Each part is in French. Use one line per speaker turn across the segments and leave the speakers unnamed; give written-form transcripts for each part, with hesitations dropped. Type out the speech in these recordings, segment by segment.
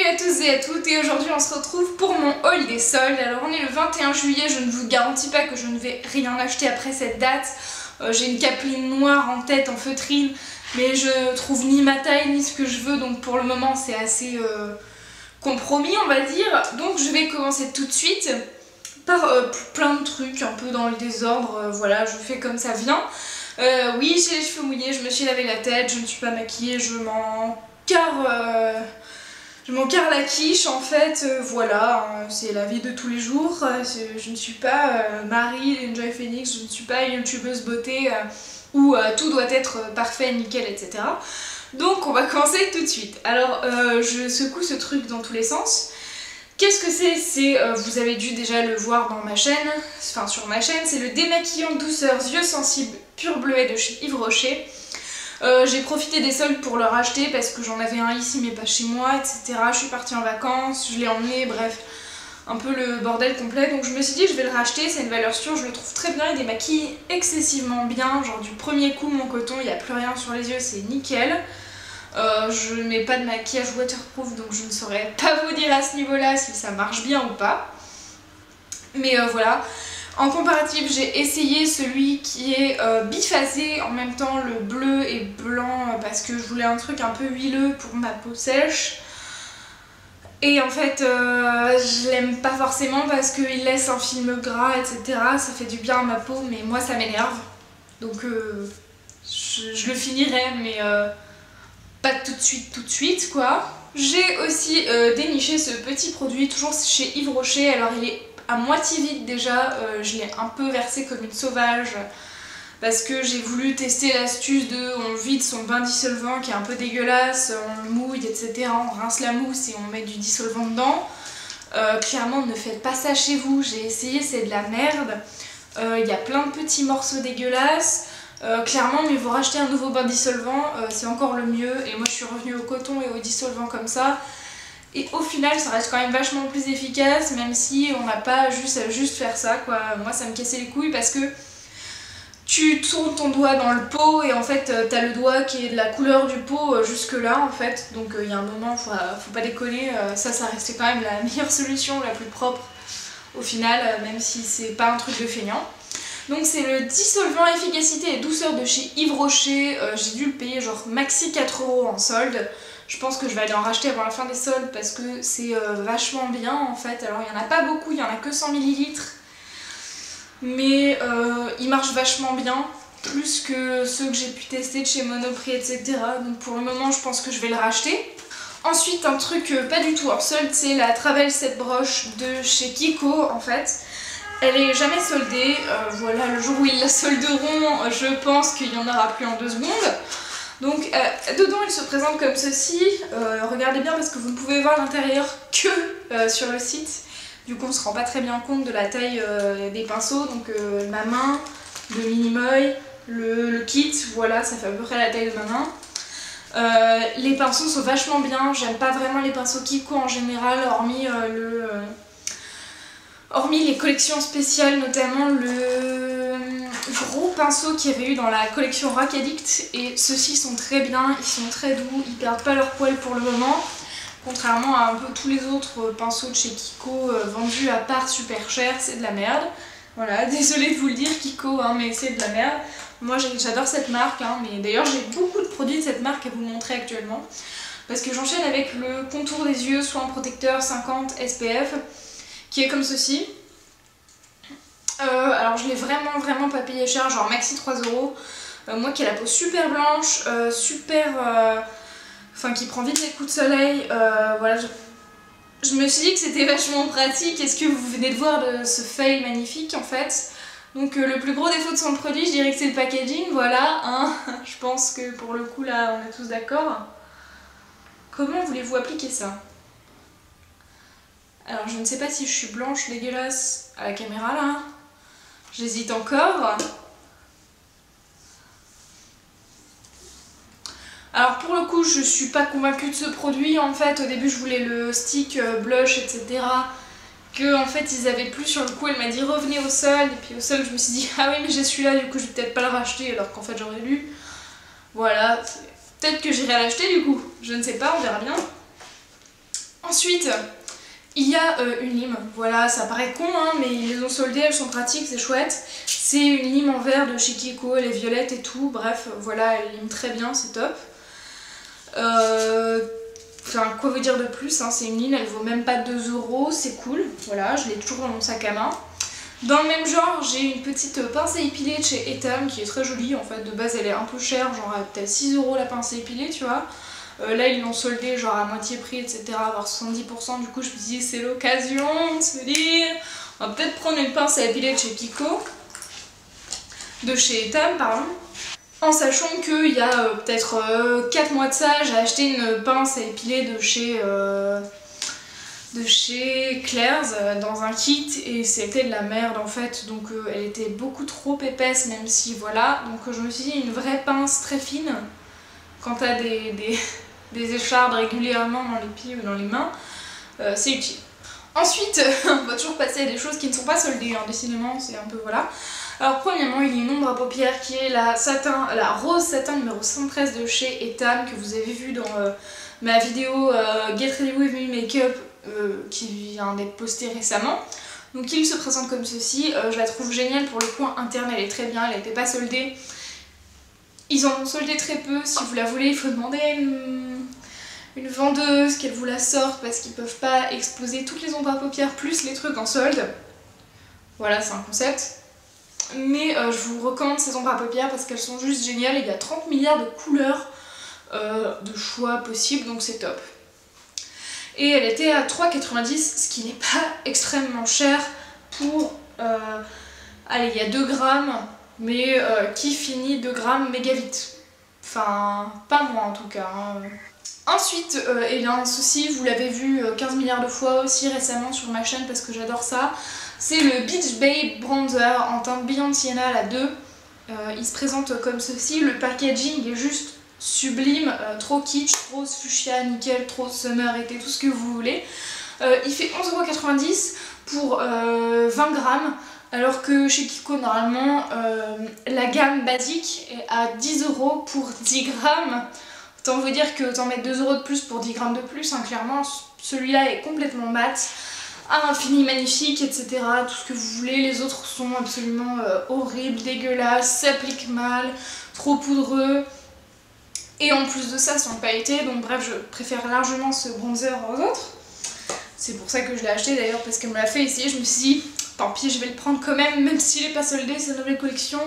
à tous et à toutes, et aujourd'hui on se retrouve pour mon haul des soldes. Alors on est le 21 juillet, je ne vous garantis pas que je ne vais rien acheter après cette date. J'ai une capeline noire en tête, en feutrine, mais je trouve ni ma taille ni ce que je veux, donc pour le moment c'est assez compromis on va dire. Donc je vais commencer tout de suite par plein de trucs un peu dans le désordre, voilà, je fais comme ça vient. Oui, j'ai les cheveux mouillés, je me suis lavé la tête, je ne suis pas maquillée, je m'en carre la quiche en fait, voilà, c'est la vie de tous les jours. Je ne suis pas Marie, Enjoy Phoenix, je ne suis pas une youtubeuse beauté où tout doit être parfait, nickel, etc. Donc on va commencer tout de suite. Alors je secoue ce truc dans tous les sens. Qu'est-ce que c'est? Vous avez dû déjà le voir dans ma chaîne, enfin sur ma chaîne, c'est le démaquillant douceur yeux sensibles pur bleuet de chez Yves Rocher. J'ai profité des soldes pour le racheter parce que j'en avais un ici mais pas chez moi, etc. Je suis partie en vacances, je l'ai emmené, bref, un peu le bordel complet. Donc je me suis dit que je vais le racheter, c'est une valeur sûre, je le trouve très bien, il démaquille excessivement bien. Genre du premier coup mon coton, il n'y a plus rien sur les yeux, c'est nickel. Je ne mets pas de maquillage waterproof donc je ne saurais pas vous dire à ce niveau là si ça marche bien ou pas. Mais voilà. En comparatif, j'ai essayé celui qui est biphasé, en même temps le bleu et blanc parce que je voulais un truc un peu huileux pour ma peau sèche. Et en fait, je l'aime pas forcément parce qu'il laisse un film gras, etc. Ça fait du bien à ma peau, mais moi ça m'énerve. Donc je le finirai, mais pas tout de suite quoi. J'ai aussi déniché ce petit produit, toujours chez Yves Rocher. Alors il est à moitié vide déjà, je l'ai un peu versé comme une sauvage parce que j'ai voulu tester l'astuce de on vide son bain dissolvant qui est un peu dégueulasse, on le mouille, etc. On rince la mousse et on met du dissolvant dedans. Clairement ne faites pas ça chez vous, j'ai essayé, c'est de la merde. Il y a plein de petits morceaux dégueulasses. Clairement mieux vaut racheter un nouveau bain dissolvant, c'est encore le mieux. Et moi je suis revenue au coton et au dissolvant comme ça. Et au final ça reste quand même vachement plus efficace, même si on n'a pas juste faire ça quoi. Moi ça me cassait les couilles parce que tu tournes ton doigt dans le pot et en fait t'as le doigt qui est de la couleur du pot jusque là en fait. Donc il y a un moment, faut pas déconner, ça restait quand même la meilleure solution, la plus propre au final, même si c'est pas un truc de feignant. Donc c'est le dissolvant efficacité et douceur de chez Yves Rocher, j'ai dû le payer genre maxi 4 € en solde. Je pense que je vais aller en racheter avant la fin des soldes parce que c'est vachement bien en fait. Alors il n'y en a pas beaucoup, il n'y en a que 100 ml. Mais il marche vachement bien, plus que ceux que j'ai pu tester de chez Monoprix, etc. Donc pour le moment je pense que je vais le racheter. Ensuite un truc pas du tout hors solde, c'est la Travel Set Broche de chez Kiko en fait. Elle est jamais soldée, voilà, le jour où ils la solderont, je pense qu'il n'y en aura plus en 2 secondes. Donc dedans il se présente comme ceci, regardez bien parce que vous ne pouvez voir l'intérieur que sur le site. Du coup on se rend pas très bien compte de la taille des pinceaux, donc ma main, le mini-moy, le kit, voilà ça fait à peu près la taille de ma main. Les pinceaux sont vachement bien, j'aime pas vraiment les pinceaux Kiko en général, hormis les collections spéciales, notamment le gros pinceau qu'il y avait eu dans la collection Rock Addict, et ceux-ci sont très bien, ils sont très doux, ils perdent pas leur poil pour le moment, contrairement à un peu tous les autres pinceaux de chez Kiko vendus à part super cher, c'est de la merde. Voilà, désolée de vous le dire Kiko, hein, mais c'est de la merde. Moi j'adore cette marque, hein, mais d'ailleurs j'ai beaucoup de produits de cette marque à vous montrer actuellement, parce que j'enchaîne avec le contour des yeux soin protecteur 50 SPF, qui est comme ceci. Alors je l'ai vraiment pas payé cher, genre maxi 3 €. Moi qui ai la peau super blanche, enfin qui prend vite les coups de soleil, voilà, je me suis dit que c'était vachement pratique. Est-ce que vous venez de voir ce fail magnifique en fait? Donc le plus gros défaut de son produit, je dirais que c'est le packaging, voilà, hein. Je pense que pour le coup là on est tous d'accord. Comment voulez-vous appliquer ça? Alors je ne sais pas si je suis blanche dégueulasse à la caméra là, j'hésite encore. Alors pour le coup je suis pas convaincue de ce produit en fait. Au début je voulais le stick blush etc, que en fait ils avaient plus sur le coup. Elle m'a dit revenez au solde, et puis au solde je me suis dit ah oui mais j'ai celui-là, du coup je vais peut-être pas le racheter alors qu'en fait j'aurais dû. Voilà, peut-être que j'irai l'acheter du coup, je ne sais pas, on verra bien. Ensuite, il y a une lime, voilà, ça paraît con, hein, mais ils les ont soldées, elles sont pratiques, c'est chouette. C'est une lime en verre de chez Kiko, elle est violette et tout, bref, voilà, elle lime très bien, c'est top. Enfin, quoi vous dire de plus, hein, c'est une lime, elle vaut même pas 2 €, c'est cool, voilà, je l'ai toujours dans mon sac à main. Dans le même genre, j'ai une petite pince à épiler de chez Etam qui est très jolie, en fait, de base elle est un peu chère, genre peut-être 6 € la pince à épiler, tu vois. Là ils l'ont soldé genre à moitié prix, etc., voire 70%, du coup je me dis c'est l'occasion de se dire on va peut-être prendre une pince à épiler de chez Kiko, de chez Etam pardon, en sachant qu'il y a peut-être 4 mois de ça j'ai acheté une pince à épiler de chez Claire's dans un kit et c'était de la merde en fait, donc elle était beaucoup trop épaisse, même si voilà, donc je me suis dit une vraie pince très fine quand t'as des échardes régulièrement dans les pieds ou dans les mains, c'est utile. Ensuite, on va toujours passer à des choses qui ne sont pas soldées, hein, décidément, c'est un peu voilà. Alors premièrement, il y a une ombre à paupières qui est la rose satin numéro 113 de chez Etam, que vous avez vu dans ma vidéo Get Ready With Me Makeup qui vient d'être postée récemment. Donc il se présente comme ceci, je la trouve géniale pour le coin interne, elle est très bien, elle n'était pas soldée. Ils en ont soldé très peu, si vous la voulez il faut demander à une vendeuse qu'elle vous la sorte parce qu'ils peuvent pas exposer toutes les ombres à paupières plus les trucs en solde. Voilà, c'est un concept. Mais je vous recommande ces ombres à paupières parce qu'elles sont juste géniales, il y a 30 milliards de couleurs de choix possibles, donc c'est top. Et elle était à 3,90 €, ce qui n'est pas extrêmement cher pour... allez, il y a 2 grammes. Mais qui finit 2 grammes méga vite. Enfin, pas moi en tout cas. Hein. Ensuite, eh bien, ceci, vous l'avez vu 15 milliards de fois aussi récemment sur ma chaîne parce que j'adore ça. C'est le Beach Babe Bronzer en teinte Beyond Sienna à la 2. Il se présente comme ceci. Le packaging est juste sublime, trop kitsch, rose, fuchsia, nickel, trop summer, été, tout ce que vous voulez. Il fait 11,90 € pour 20 grammes. Alors que chez Kiko, normalement, la gamme basique est à 10 € pour 10 grammes. Autant vous dire que autant mettre 2 € de plus pour 10 grammes de plus, hein, clairement, celui-là est complètement mat, a un fini magnifique, etc. Tout ce que vous voulez. Les autres sont absolument horribles, dégueulasses, s'appliquent mal, trop poudreux. Et en plus de ça, sans pailleté, donc bref, je préfère largement ce bronzer aux autres. C'est pour ça que je l'ai acheté d'ailleurs, parce qu'elle me l'a fait essayer, je me suis dit... Tant pis, je vais le prendre quand même s'il n'est pas soldé, c'est une nouvelle collection.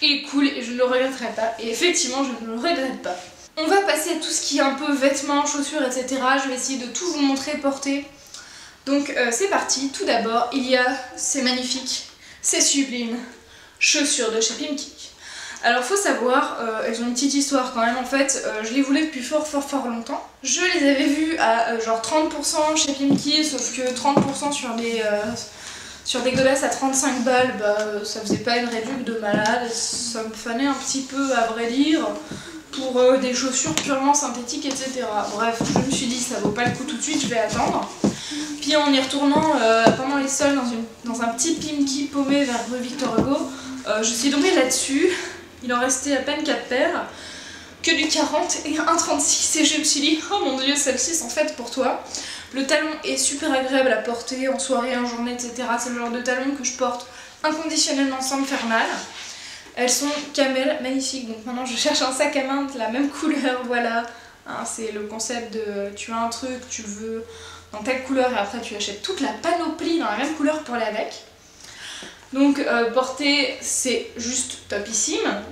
Il est cool et je ne le regretterai pas. Et effectivement, je ne le regrette pas. On va passer à tout ce qui est un peu vêtements, chaussures, etc. Je vais essayer de tout vous montrer porté. Donc c'est parti. Tout d'abord, il y a ces magnifiques, ces sublimes chaussures de chez Pimkie. Alors faut savoir, elles ont une petite histoire quand même en fait, je les voulais depuis fort longtemps. Je les avais vues à genre 30% chez Pimkie, sauf que 30% sur des godasses à 35 balles, bah, ça faisait pas une réduction de malade, ça me fanait un petit peu à vrai dire pour des chaussures purement synthétiques, etc. Bref, je me suis dit ça vaut pas le coup tout de suite, je vais attendre. Puis en y retournant pendant les soldes dans un petit Pimkie paumé vers rue Victor Hugo, je suis tombée là-dessus, il en restait à peine 4 paires, que du 40 et un 36 et je me suis dit oh mon dieu, celles-ci sont faites pour toi. Le talon est super agréable à porter en soirée, en journée, etc. C'est le genre de talon que je porte inconditionnellement sans me faire mal. Elles sont camel, magnifiques. Donc maintenant je cherche un sac à main de la même couleur, voilà. Hein, c'est le concept de tu as un truc, tu veux dans telle couleur et après tu achètes toute la panoplie dans la même couleur pour aller avec. Donc porter c'est juste topissime.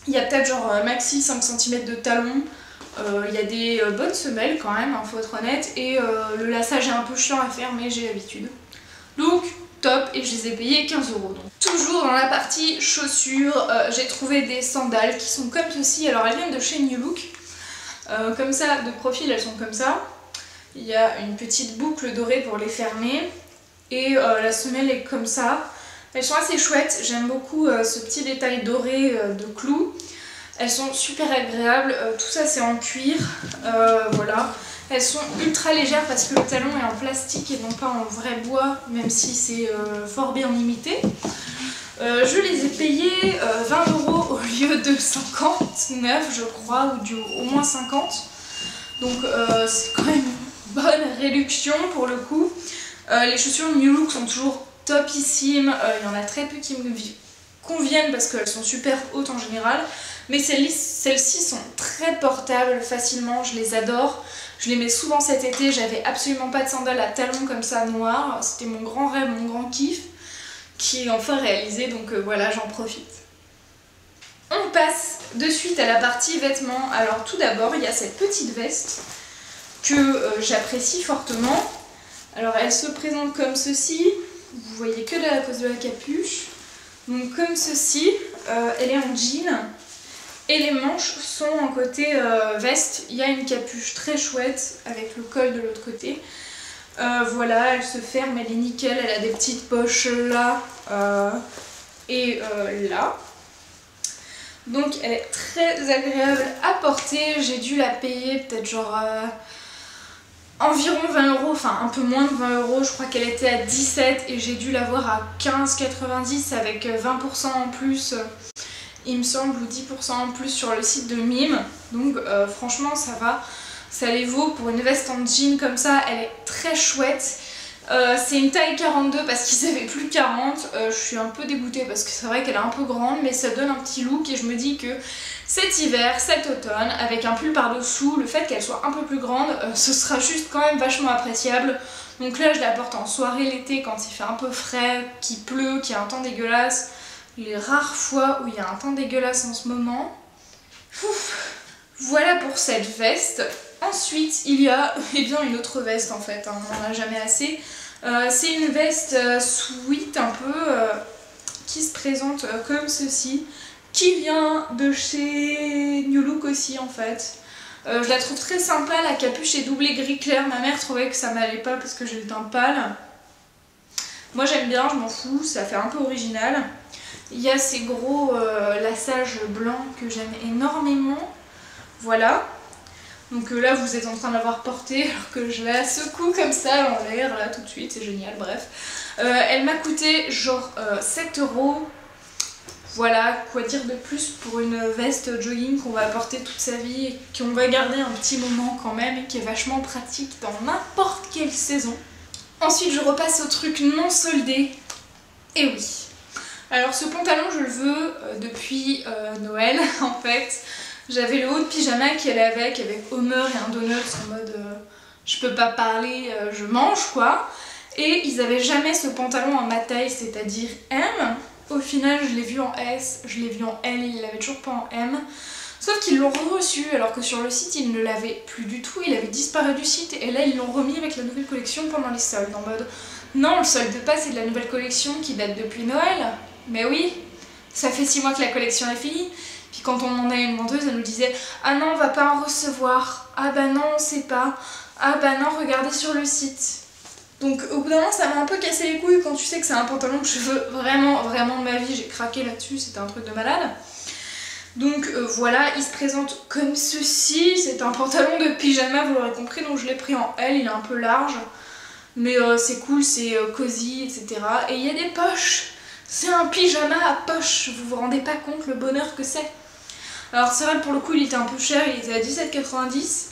Il y a peut-être genre maxi 5 cm de talon. Il y a des bonnes semelles quand même, hein, faut être honnête, et le lassage est un peu chiant à faire mais j'ai l'habitude. Donc top, et je les ai payés 15 €. Donc. Toujours dans la partie chaussures, j'ai trouvé des sandales qui sont comme ceci. Alors elles viennent de chez New Look, comme ça, de profil elles sont comme ça. Il y a une petite boucle dorée pour les fermer, et la semelle est comme ça. Elles sont assez chouettes, j'aime beaucoup ce petit détail doré de clous. Elles sont super agréables, tout ça c'est en cuir, voilà. Elles sont ultra légères parce que le talon est en plastique et non pas en vrai bois, même si c'est fort bien imité. Je les ai payées 20 € au lieu de 59 je crois, ou au moins 50. Donc c'est quand même bonne réduction pour le coup. Les chaussures New Look sont toujours topissimes, il y en a très peu qui me conviennent parce qu'elles sont super hautes en général. Mais celles-ci sont très portables facilement, je les adore. Je les mets souvent cet été, j'avais absolument pas de sandales à talons comme ça noires. C'était mon grand rêve, mon grand kiff, qui est enfin réalisé, donc voilà, j'en profite. On passe de suite à la partie vêtements. Alors tout d'abord, il y a cette petite veste que j'apprécie fortement. Alors elle se présente comme ceci, vous voyez que à cause de la capuche. Donc comme ceci, elle est en jean. Et les manches sont en côté veste, il y a une capuche très chouette avec le col de l'autre côté. Voilà, elle se ferme, elle est nickel, elle a des petites poches là et là. Donc elle est très agréable à porter, j'ai dû la payer peut-être genre environ 20 €, enfin un peu moins de 20 €, je crois qu'elle était à 17 et j'ai dû l'avoir à 15,90 avec 20% en plus. Il me semble, ou 10% en plus sur le site de Mime. Donc franchement ça va, ça les vaut pour une veste en jean comme ça, elle est très chouette. C'est une taille 42 parce qu'ils avaient plus 40. Je suis un peu dégoûtée parce que c'est vrai qu'elle est un peu grande, mais ça donne un petit look et je me dis que cet hiver, cet automne, avec un pull par-dessous, le fait qu'elle soit un peu plus grande, ce sera juste quand même vachement appréciable. Donc là je la porte en soirée l'été quand il fait un peu frais, qu'il pleut, qu'il y a un temps dégueulasse. Les rares fois où il y a un temps dégueulasse en ce moment. Ouf. Voilà pour cette veste. Ensuite, il y a bien une autre veste en fait, hein, on n'en a jamais assez. C'est une veste sweat un peu qui se présente comme ceci, qui vient de chez New Look aussi en fait. Je la trouve très sympa, la capuche est doublée gris clair, ma mère trouvait que ça m'allait pas parce que j'ai le teint pâle. Moi j'aime bien, je m'en fous, ça fait un peu original. Il y a ces gros lassages blancs que j'aime énormément. Voilà. Donc là vous êtes en train de l'avoir portée alors que je la secoue comme ça en l'air là tout de suite, c'est génial, bref. Elle m'a coûté genre 7 €. Voilà, quoi dire de plus pour une veste jogging qu'on va porter toute sa vie et qu'on va garder un petit moment quand même et qui est vachement pratique dans n'importe quelle saison. Ensuite je repasse au truc non soldé. Et oui. Alors ce pantalon je le veux depuis Noël en fait. J'avais le haut de pyjama qui allait avec Homer et un donut en mode je peux pas parler, je mange quoi. Et ils avaient jamais ce pantalon en ma taille, c'est-à-dire M. Au final je l'ai vu en S, je l'ai vu en L et ils l'avaient toujours pas en M. Sauf qu'ils l'ont reçu alors que sur le site ils ne l'avaient plus du tout, il avait disparu du site. Et là ils l'ont remis avec la nouvelle collection pendant les soldes en mode non, le solde pas c'est de la nouvelle collection qui date depuis Noël. Mais oui, ça fait 6 mois que la collection est finie. Puis quand on demandait à une vendeuse, elle nous disait « Ah non, on va pas en recevoir. Ah bah non, on sait pas. Ah bah non, regardez sur le site. » Donc au bout d'un moment, ça m'a un peu cassé les couilles quand tu sais que c'est un pantalon que je veux vraiment, vraiment de ma vie. J'ai craqué là-dessus, c'était un truc de malade. Donc voilà, il se présente comme ceci. C'est un pantalon de pyjama, vous l'aurez compris, donc je l'ai pris en L, il est un peu large. Mais c'est cool, c'est cosy, etc. Et il y a des poches. C'est un pyjama à poche, vous vous rendez pas compte le bonheur que c'est. Alors c'est vrai pour le coup il était un peu cher, il était à 17,90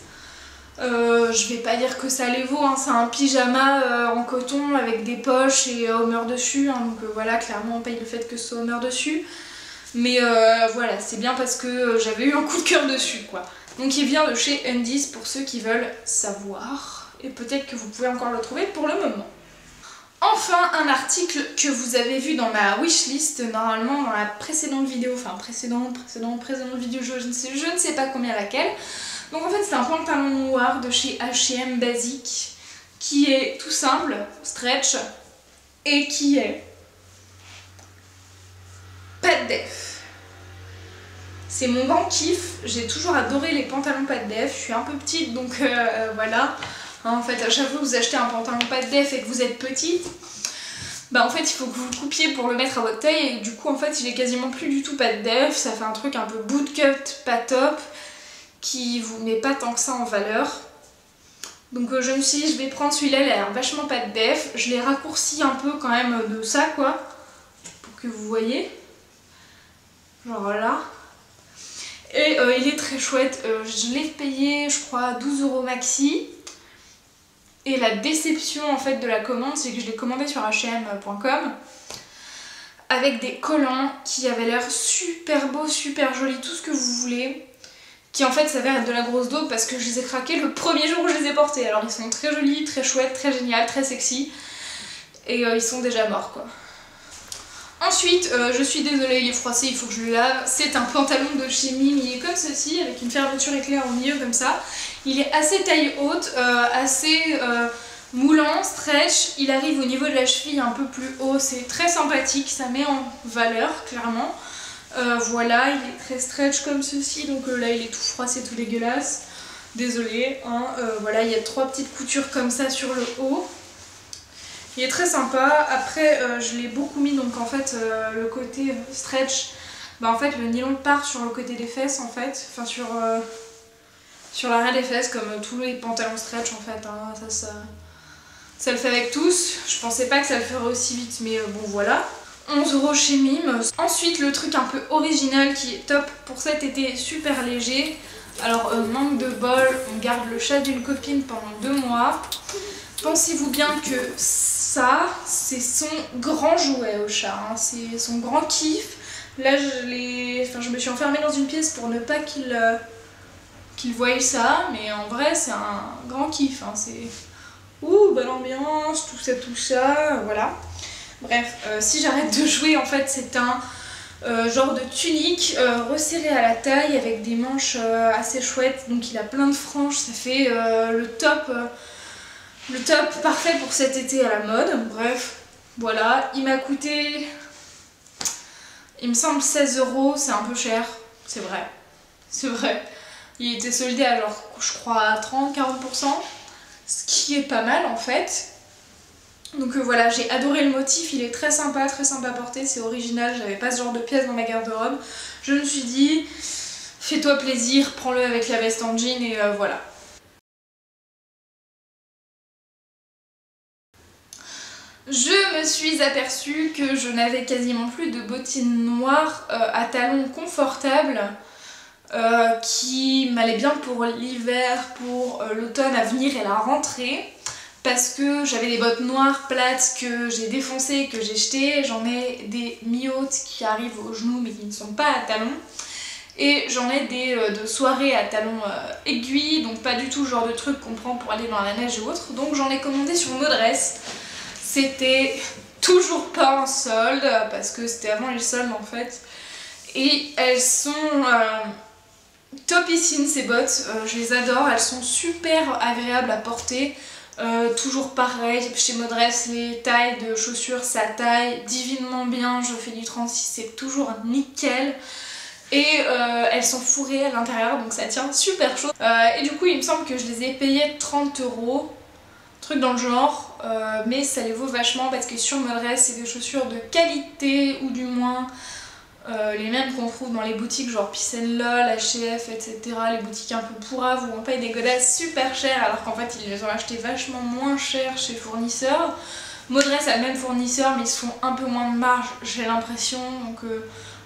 €. Je vais pas dire que ça les vaut, hein. C'est un pyjama en coton avec des poches et Homer dessus, hein. Donc voilà, clairement on paye le fait que ce soit Homer dessus. Mais voilà, c'est bien parce que j'avais eu un coup de cœur dessus quoi. Donc il vient de chez Undies pour ceux qui veulent savoir. Et peut-être que vous pouvez encore le trouver pour le moment. Enfin, un article que vous avez vu dans ma wishlist, normalement dans la précédente vidéo, enfin précédente vidéo, je ne sais pas combien laquelle. Donc en fait c'est un pantalon noir de chez H&M Basic, qui est tout simple, stretch, et qui est pas de def. C'est mon grand kiff, j'ai toujours adoré les pantalons pas de def, je suis un peu petite donc voilà. En fait, à chaque fois que vous achetez un pantalon pas de def et que vous êtes petite, bah en fait il faut que vous le coupiez pour le mettre à votre taille et du coup en fait il est quasiment plus du tout pas de def, ça fait un truc un peu bootcut, pas top, qui vous met pas tant que ça en valeur. Donc je me suis dit je vais prendre celui-là, il a l'air vachement pas de def, je l'ai raccourci un peu quand même de ça quoi, pour que vous voyez, genre là. Et il est très chouette, je l'ai payé je crois 12 € maxi. Et la déception en fait de la commande, c'est que je l'ai commandé sur hm.com avec des collants qui avaient l'air super beaux, super jolis, tout ce que vous voulez, qui en fait s'avèrent être de la grosse daube parce que je les ai craqués le premier jour où je les ai portés. Alors ils sont très jolis, très chouettes, très génial, très sexy, et ils sont déjà morts quoi. Ensuite, je suis désolée, il est froissé, il faut que je le lave. C'est un pantalon de chez Mime, il est comme ceci, avec une fermeture éclair au milieu comme ça. Il est assez taille haute, assez moulant, stretch. Il arrive au niveau de la cheville un peu plus haut, c'est très sympathique, ça met en valeur clairement. Voilà, il est très stretch comme ceci, donc là il est tout froissé, tout dégueulasse. Désolée, hein. Voilà, il y a 3 petites coutures comme ça sur le haut. Il est très sympa. Après je l'ai beaucoup mis, donc en fait le côté stretch, bah en fait le nylon part sur le côté des fesses en fait, enfin sur l'arrière des fesses comme tous les pantalons stretch en fait, hein. Ça le fait avec tous. Je pensais pas que ça le ferait aussi vite, mais bon voilà. 11 € chez Mime. Ensuite le truc un peu original qui est top pour cet été, super léger. Alors manque de bol, on garde le chat d'une copine pendant 2 mois. Pensez-vous bien que ça, c'est son grand jouet au chat, hein. C'est son grand kiff. Là, je me suis enfermée dans une pièce pour ne pas qu'il voie ça, mais en vrai, c'est un grand kiff, hein. C'est ouh, bonne ambiance, tout ça, voilà. Bref, si j'arrête de jouer, en fait, c'est un genre de tunique resserrée à la taille avec des manches assez chouettes, donc il a plein de franges, ça fait le top parfait pour cet été à la mode. Bref, voilà, il m'a coûté, il me semble 16 €, c'est un peu cher, c'est vrai. Il était soldé à genre, je crois, à 30-40%, ce qui est pas mal en fait. Donc voilà, j'ai adoré le motif, il est très sympa à porter, c'est original, j'avais pas ce genre de pièce dans ma garde-robe. Je me suis dit, fais-toi plaisir, prends-le avec la veste en jean et voilà. Je me suis aperçue que je n'avais quasiment plus de bottines noires à talons confortables qui m'allaient bien pour l'hiver, pour l'automne à venir et la rentrée, parce que j'avais des bottes noires plates que j'ai défoncées, que j'ai jetées. J'en ai des mi-hautes qui arrivent aux genoux mais qui ne sont pas à talons. Et j'en ai des de soirée à talons aiguilles, donc pas du tout le genre de truc qu'on prend pour aller dans la neige ou autre. Donc j'en ai commandé sur Modress. C'était toujours pas en solde, parce que c'était avant les soldes en fait. Et elles sont topissines ces bottes, je les adore, elles sont super agréables à porter. Toujours pareil, chez Modress, les tailles de chaussures, ça taille divinement bien, je fais du 36, c'est toujours nickel. Et elles sont fourrées à l'intérieur, donc ça tient super chaud. Et du coup, il me semble que je les ai payées 30 €, truc dans le genre, mais ça les vaut vachement parce que sur Modress, c'est des chaussures de qualité, ou du moins les mêmes qu'on trouve dans les boutiques genre Peace & Lol, H&F, etc. Les boutiques un peu pourraves où on paye des godasses super chères alors qu'en fait ils les ont achetés vachement moins cher chez le fournisseur. Modress a le même fournisseur mais ils se font un peu moins de marge, j'ai l'impression, donc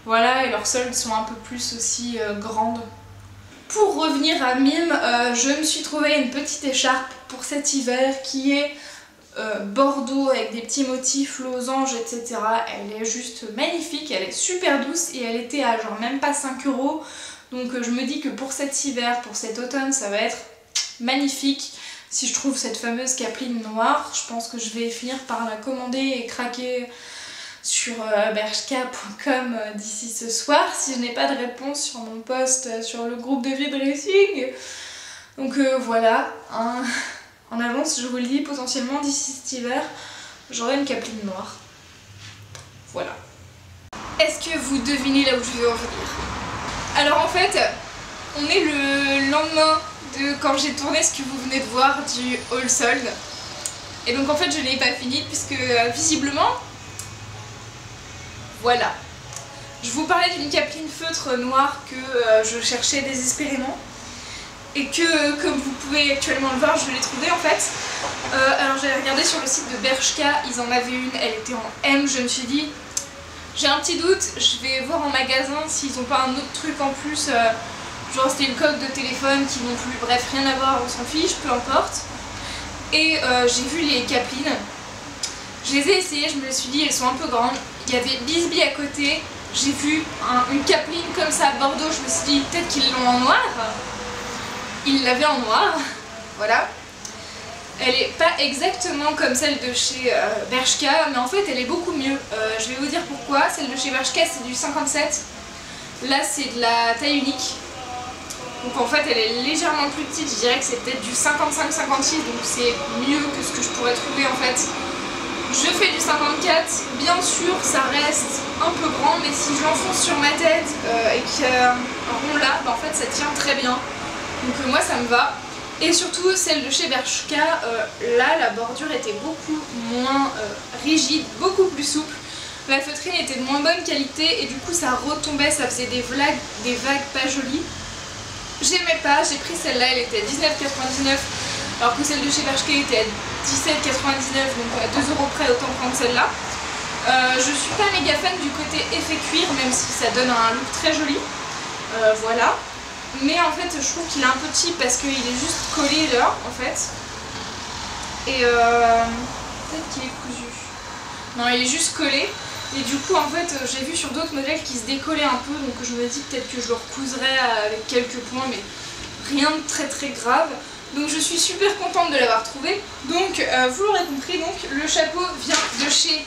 voilà, et leurs soldes sont un peu plus aussi grandes. Pour revenir à Mime, je me suis trouvé une petite écharpe pour cet hiver qui est bordeaux avec des petits motifs, losanges, etc. Elle est juste magnifique, elle est super douce et elle était à genre même pas 5 €. Donc je me dis que pour cet hiver, pour cet automne, ça va être magnifique. Si je trouve cette fameuse capeline noire, je pense que je vais finir par la commander et craquer sur bershka.com d'ici ce soir si je n'ai pas de réponse sur mon post sur le groupe de V-Dressing. Donc voilà, hein. En avance, je vous le dis, potentiellement d'ici cet hiver, j'aurai une capeline noire. Voilà. Est-ce que vous devinez là où je veux en venir? Alors en fait, on est le lendemain de quand j'ai tourné ce que vous venez de voir du haul solde. Et donc en fait, je n'ai pas fini puisque visiblement, voilà. Je vous parlais d'une capeline feutre noire que je cherchais désespérément. Et que, comme vous pouvez actuellement le voir, je l'ai trouvée en fait. Alors j'ai regardé sur le site de Bershka, ils en avaient une, elle était en M, je me suis dit, j'ai un petit doute, je vais voir en magasin s'ils n'ont pas un autre truc en plus, genre c'était une coque de téléphone qui non plus, bref, rien à voir, on s'en fiche, peu importe. Et j'ai vu les Caplin. Je les ai essayées, je me suis dit elles sont un peu grandes. Il y avait Bisbee à côté. J'ai vu une Caplin comme ça à Bordeaux, je me suis dit peut-être qu'ils l'ont en noir. Ils l'avaient en noir, voilà. Elle est pas exactement comme celle de chez Bershka, mais en fait elle est beaucoup mieux. Je vais vous dire pourquoi. Celle de chez Bershka c'est du 57. Là c'est de la taille unique. Donc en fait elle est légèrement plus petite, je dirais que c'est peut-être du 55-56, donc c'est mieux que ce que je pourrais trouver en fait. Je fais du 54, bien sûr ça reste un peu grand, mais si je l'enfonce sur ma tête et qu'il y a un rond là, bah en fait ça tient très bien. Donc moi ça me va. Et surtout celle de chez Bershka, là la bordure était beaucoup moins rigide, beaucoup plus souple. La feutrine était de moins bonne qualité et du coup ça retombait, ça faisait des vagues pas jolies. J'aimais pas, j'ai pris celle-là, elle était à 19,99 alors que celle de chez Bershka était à 17,99, donc à 2 € près, autant prendre celle-là. Je suis pas méga fan du côté effet cuir, même si ça donne un look très joli. Voilà. Mais en fait, je trouve qu'il est un peu cheap parce qu'il est juste collé là, en fait. Et peut-être qu'il est cousu. Non, il est juste collé. Et du coup, en fait, j'ai vu sur d'autres modèles qui se décollaient un peu, donc je me dis peut-être que je le recouserai avec quelques points, mais rien de très très grave. Donc je suis super contente de l'avoir trouvé. Donc vous l'aurez compris, donc le chapeau vient de chez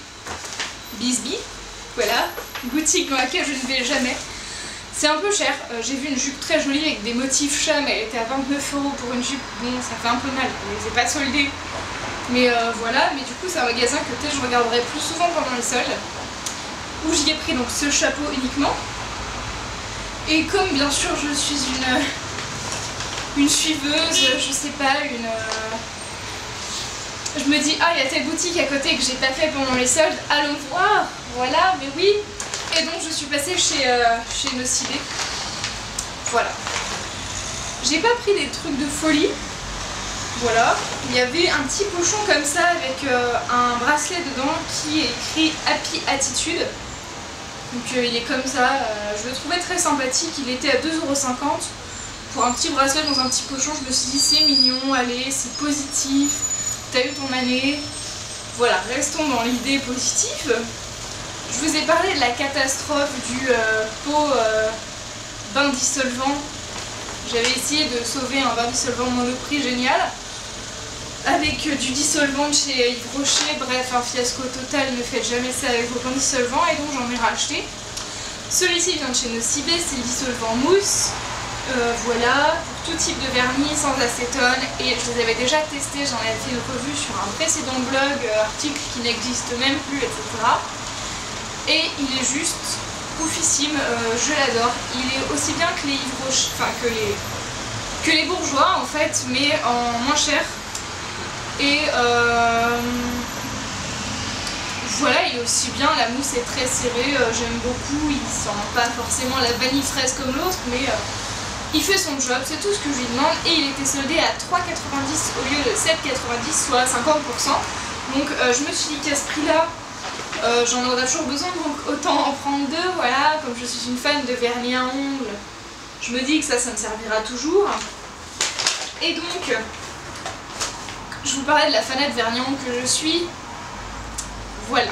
Bisbee. Voilà, boutique dans laquelle je ne vais jamais. C'est un peu cher, j'ai vu une jupe très jolie avec des motifs chat, mais elle était à 29 € pour une jupe. Bon, ça fait un peu mal, je les ai pas soldés. Mais voilà, mais du coup c'est un magasin que peut-être je regarderai plus souvent pendant les soldes. Où j'y ai pris donc ce chapeau uniquement. Et comme bien sûr je suis une suiveuse, je sais pas, je me dis ah il y a telle boutique à côté que j'ai pas fait pendant les soldes, allons voir, voilà, mais oui. Et donc je suis passée chez Nocibé. Voilà. J'ai pas pris des trucs de folie. Voilà. Il y avait un petit pochon comme ça avec un bracelet dedans qui est écrit Happy Attitude. Donc il est comme ça. Je le trouvais très sympathique. Il était à 2,50 €. Pour un petit bracelet dans un petit pochon, je me suis dit c'est mignon, allez, c'est positif. T'as eu ton année. Voilà, restons dans l'idée positive. Je vous ai parlé de la catastrophe du pot bain dissolvant. J'avais essayé de sauver un bain dissolvant Monoprix génial avec du dissolvant de chez Yves Rocher. Bref, un fiasco total, ne faites jamais ça avec vos bains dissolvants et donc j'en ai racheté. Celui-ci vient de chez Nocibé, c'est le dissolvant mousse. Voilà, pour tout type de vernis, sans acétone, et je les avais déjà testés, j'en avais fait une revue sur un précédent blog, article qui n'existe même plus, etc. Et il est juste oufissime, je l'adore. Il est aussi bien que les Yves Rocher, enfin que les bourgeois en fait, mais en moins cher. Et voilà, il est aussi bien, la mousse est très serrée, j'aime beaucoup, il sent pas forcément la vanille fraise comme l'autre, mais il fait son job, c'est tout ce que je lui demande. Et il était soldé à 3,90 € au lieu de 7,90 €, soit 50%. Donc je me suis dit qu'à ce prix-là, j'en aurais toujours besoin, donc autant en prendre deux. Voilà, comme je suis une fan de vernis à ongles, je me dis que ça me servira toujours. Et donc, je vous parlais de la fanade vernis à ongles que je suis. Voilà.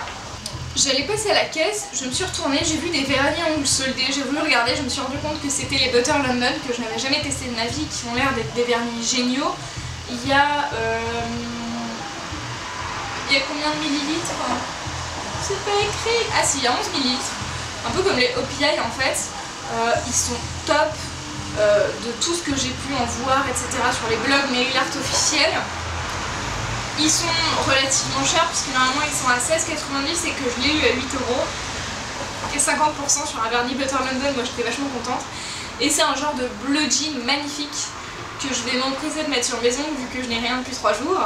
J'allais passer à la caisse, je me suis retournée, j'ai vu des vernis à ongles soldés, j'ai voulu regarder, je me suis rendu compte que c'était les Butter London, que je n'avais jamais testé de ma vie, qui ont l'air d'être des vernis géniaux. Il y a combien de millilitres? C'est pas écrit. Ah si, il y a 11 millilitres. Un peu comme les OPI en fait. Ils sont top de tout ce que j'ai pu en voir, etc. sur les blogs Nail Art officiels. Ils sont relativement chers puisque normalement ils sont à 16,90 € et que je l'ai eu à 8 €. Et 50% sur un vernis Butter London, moi j'étais vachement contente. Et c'est un genre de bleu jean magnifique que je vais m'empresser de mettre sur mes ongles vu que je n'ai rien depuis 3 jours.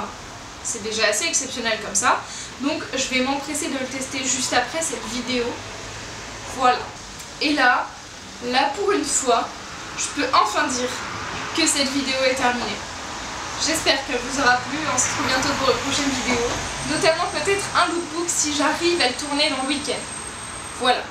C'est déjà assez exceptionnel comme ça. Donc je vais m'empresser de le tester juste après cette vidéo. Voilà. Et là pour une fois, je peux enfin dire que cette vidéo est terminée. J'espère qu'elle vous aura plu, on se retrouve bientôt pour une prochaine vidéo. Notamment peut-être un lookbook si j'arrive à le tourner dans le week-end. Voilà.